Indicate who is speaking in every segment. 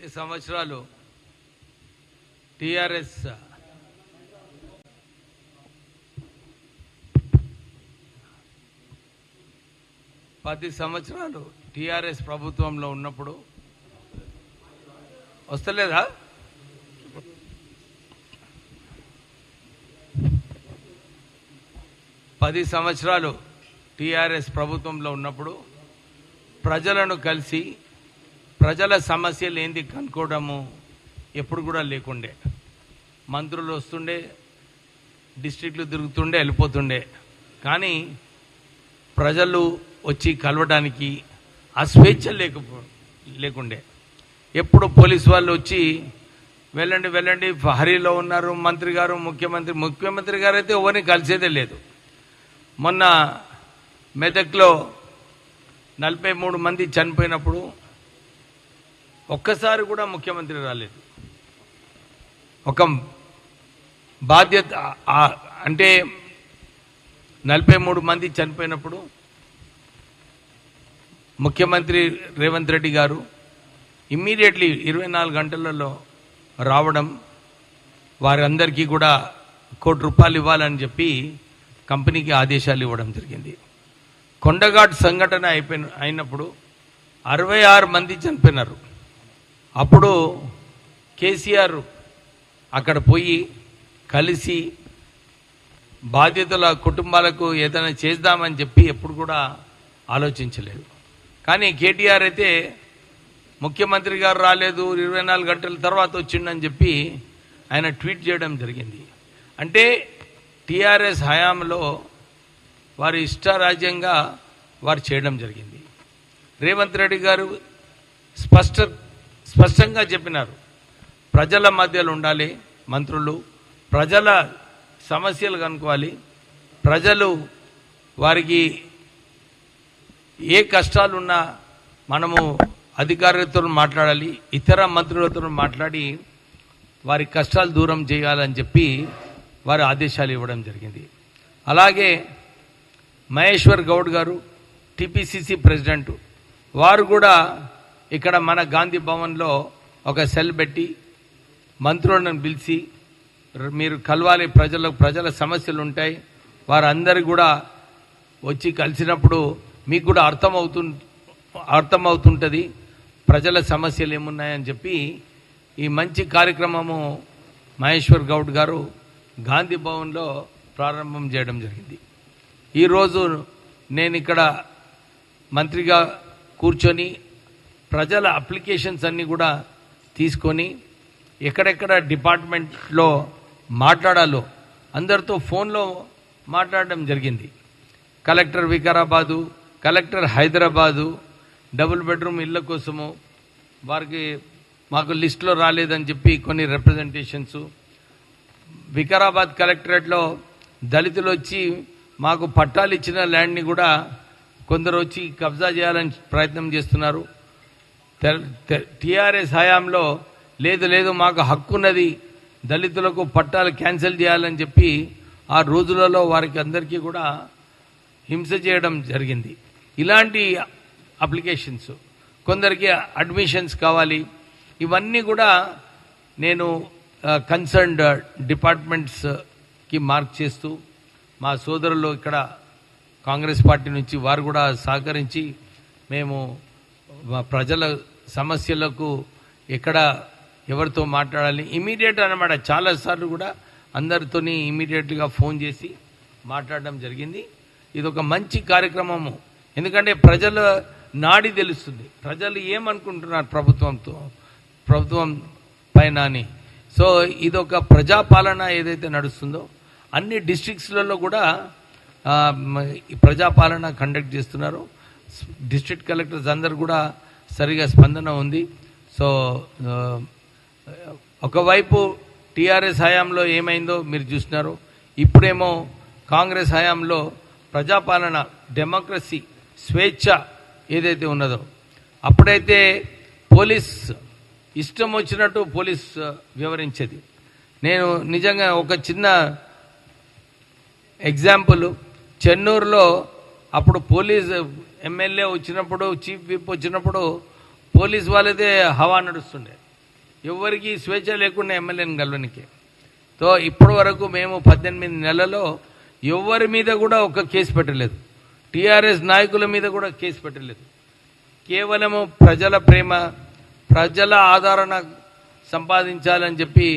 Speaker 1: 10 సంవత్సరాలు టిఆర్ఎస్ ప్రభుత్వంలో ఉన్నప్పుడు వస్తలేదా? 10 సంవత్సరాలు టిఆర్ఎస్ ప్రభుత్వంలో ఉన్నప్పుడు ప్రజలను కలిసి ప్రజల సమస్యలు ఏంది కనుక్కోవడము ఎప్పుడు కూడా లేకుండే. మంత్రులు వస్తుండే, డిస్ట్రిక్ట్లు తిరుగుతుండే, వెళ్ళిపోతుండే. కానీ ప్రజలు వచ్చి కలవడానికి ఆ స్వేచ్ఛ లేకుండే. ఎప్పుడు పోలీసు వాళ్ళు వచ్చి వెళ్ళండి వెళ్ళండి, హరిలో ఉన్నారు మంత్రి గారు, ముఖ్యమంత్రి గారు అయితే ఎవరిని కలిసేదే లేదు. మొన్న మెదక్లో 43 మంది చనిపోయినప్పుడు ఒక్కసారి కూడా ముఖ్యమంత్రి రాలేదు. ఒక బాధ్యత అంటే 43 మంది చనిపోయినప్పుడు ముఖ్యమంత్రి రేవంత్ రెడ్డి గారు ఇమ్మీడియట్లీ 24 గంటలలో రావడం, వారందరికీ కూడా ₹1 కోటి ఇవ్వాలని చెప్పి కంపెనీకి ఆదేశాలు ఇవ్వడం జరిగింది. కొండఘాట్ సంఘటన అయినప్పుడు 66 మంది చనిపోయినారు. అప్పుడు కేసీఆర్ అక్కడ పోయి కలిసి బాధితుల కుటుంబాలకు ఏదైనా చేద్దామని చెప్పి ఎప్పుడు కూడా ఆలోచించలేదు. కానీ కేటీఆర్ అయితే ముఖ్యమంత్రి గారు రాలేదు, 24 గంటల తర్వాత వచ్చిండని చెప్పి ఆయన ట్వీట్ చేయడం జరిగింది. అంటే టిఆర్ఎస్ హయాంలో వారి ఇష్టారాజ్యంగా వారు చేయడం జరిగింది. రేవంత్ రెడ్డి గారు స్పష్టంగా చెప్పినారు, ప్రజల మధ్యలో ఉండాలి మంత్రులు, ప్రజల సమస్యలు కనుక్కోవాలి, ప్రజలు వారికి ఏ కష్టాలున్నా మనము అధికారులతో మాట్లాడాలి, ఇతర మంత్రులతో మాట్లాడి వారి కష్టాలు దూరం చేయాలని చెప్పి వారు ఆదేశాలు ఇవ్వడం జరిగింది. అలాగే మహేశ్వర్ గౌడ్ గారు టిపిసిసి ప్రెసిడెంట్, వారు కూడా ఇక్కడ మన గాంధీ భవన్లో ఒక సెల్ పెట్టి మంత్రులను పిలిచి మీరు కలవాలి, ప్రజల సమస్యలు ఉంటాయి, వారందరూ కూడా వచ్చి కలిసినప్పుడు మీకు కూడా అర్థమవుతుంటుంది ప్రజల సమస్యలు ఏమున్నాయని చెప్పి ఈ మంచి కార్యక్రమము మహేశ్వర్ గౌడ్ గారు గాంధీ భవన్లో ప్రారంభం చేయడం జరిగింది. ఈరోజు నేను ఇక్కడ మంత్రిగా కూర్చొని ప్రజల అప్లికేషన్స్ అన్నీ కూడా తీసుకొని ఎక్కడెక్కడ డిపార్ట్మెంట్లో మాట్లాడాలో అందరితో ఫోన్లో మాట్లాడడం జరిగింది. Collector Vikarabad, collector Hyderabad, double bedroom ఇళ్ళ కోసము మాకు లిస్టులో రాలేదని చెప్పి కొన్ని రిప్రజెంటేషన్స్, వికారాబాద్ కలెక్టరేట్లో దళితులు వచ్చి మాకు పట్టాలు ఇచ్చిన ల్యాండ్ని కూడా కొందరు వచ్చి కబ్జా చేయాలని ప్రయత్నం చేస్తున్నారు. టిఆర్ఎస్ హయాంలో లేదు మాకు హక్కున్నది, దళితులకు పట్టాలు క్యాన్సిల్ చేయాలని చెప్పి ఆ రోజులలో వారికి అందరికీ కూడా హింస చేయడం జరిగింది. ఇలాంటి అప్లికేషన్స్, కొందరికి అడ్మిషన్స్ కావాలి, ఇవన్నీ కూడా నేను కన్సర్న్డ్ డిపార్ట్మెంట్స్కి మార్క్ చేస్తూ మా సోదరులు ఇక్కడ కాంగ్రెస్ పార్టీ నుంచి వారు కూడా సహకరించి మేము ప్రజల సమస్యలకు ఎక్కడ ఎవరితో మాట్లాడాలి ఇమీడియట్ అన్నమాట. చాలాసార్లు కూడా అందరితోని ఇమీడియట్గా ఫోన్ చేసి మాట్లాడడం జరిగింది. ఇది ఒక మంచి కార్యక్రమము, ఎందుకంటే ప్రజల నాడి తెలుస్తుంది, ప్రజలు ఏమనుకుంటున్నారు ప్రభుత్వం పైన అని. సో ఇదొక ప్రజాపాలన ఏదైతే నడుస్తుందో అన్ని డిస్ట్రిక్ట్స్లలో కూడా ప్రజాపాలన కండక్ట్ చేస్తున్నారు. డిస్ట్రిక్ట్ కలెక్టర్స్ అందరు కూడా సరిగా స్పందన ఉంది. సో ఒకవైపు టిఆర్ఎస్ హయాంలో ఏమైందో మీరు చూస్తున్నారు, ఇప్పుడేమో కాంగ్రెస్ హయాంలో ప్రజాపాలన, డెమోక్రసీ, స్వేచ్ఛ ఏదైతే ఉన్నదో, అప్పుడైతే పోలీస్ ఇష్టం వచ్చినట్టు పోలీస్ వివరించేది. నేను నిజంగా ఒక చిన్న ఎగ్జాంపుల్, చెన్నూరులో అప్పుడు పోలీస్ ఎమ్మెల్యే వచ్చినప్పుడు, చీఫ్ విప్ వచ్చినప్పుడు పోలీస్ వాళ్ళదే హవా నడుస్తుండే. ఎవరికి స్వేచ్ఛ లేకుండా ఎమ్మెల్యేని గెలవనికి. సో ఇప్పటి వరకు మేము 18 నెలల్లో ఎవరి మీద కూడా ఒక కేసు పెట్టలేదు, టీఆర్ఎస్ నాయకుల మీద కూడా కేసు పెట్టలేదు. కేవలము ప్రజల ప్రేమ, ప్రజల ఆదరణ సంపాదించాలని చెప్పి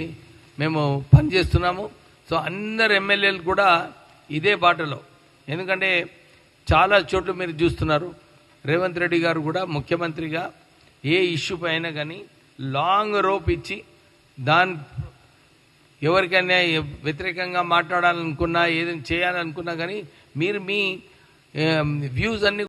Speaker 1: మేము పనిచేస్తున్నాము. సో అందరు ఎమ్మెల్యేలు కూడా ఇదే బాటలో. ఎందుకంటే చాలా చోట్ల మీరు చూస్తున్నారు, రేవంత్ రెడ్డి గారు కూడా ముఖ్యమంత్రిగా ఏ ఇష్యూ పైన కానీ లాంగ్ రోప్ ఇచ్చి దాని ఎవరికైనా వ్యతిరేకంగా మాట్లాడాలనుకున్నా, ఏదైనా చేయాలనుకున్నా కానీ మీరు మీ వ్యూస్ అన్ని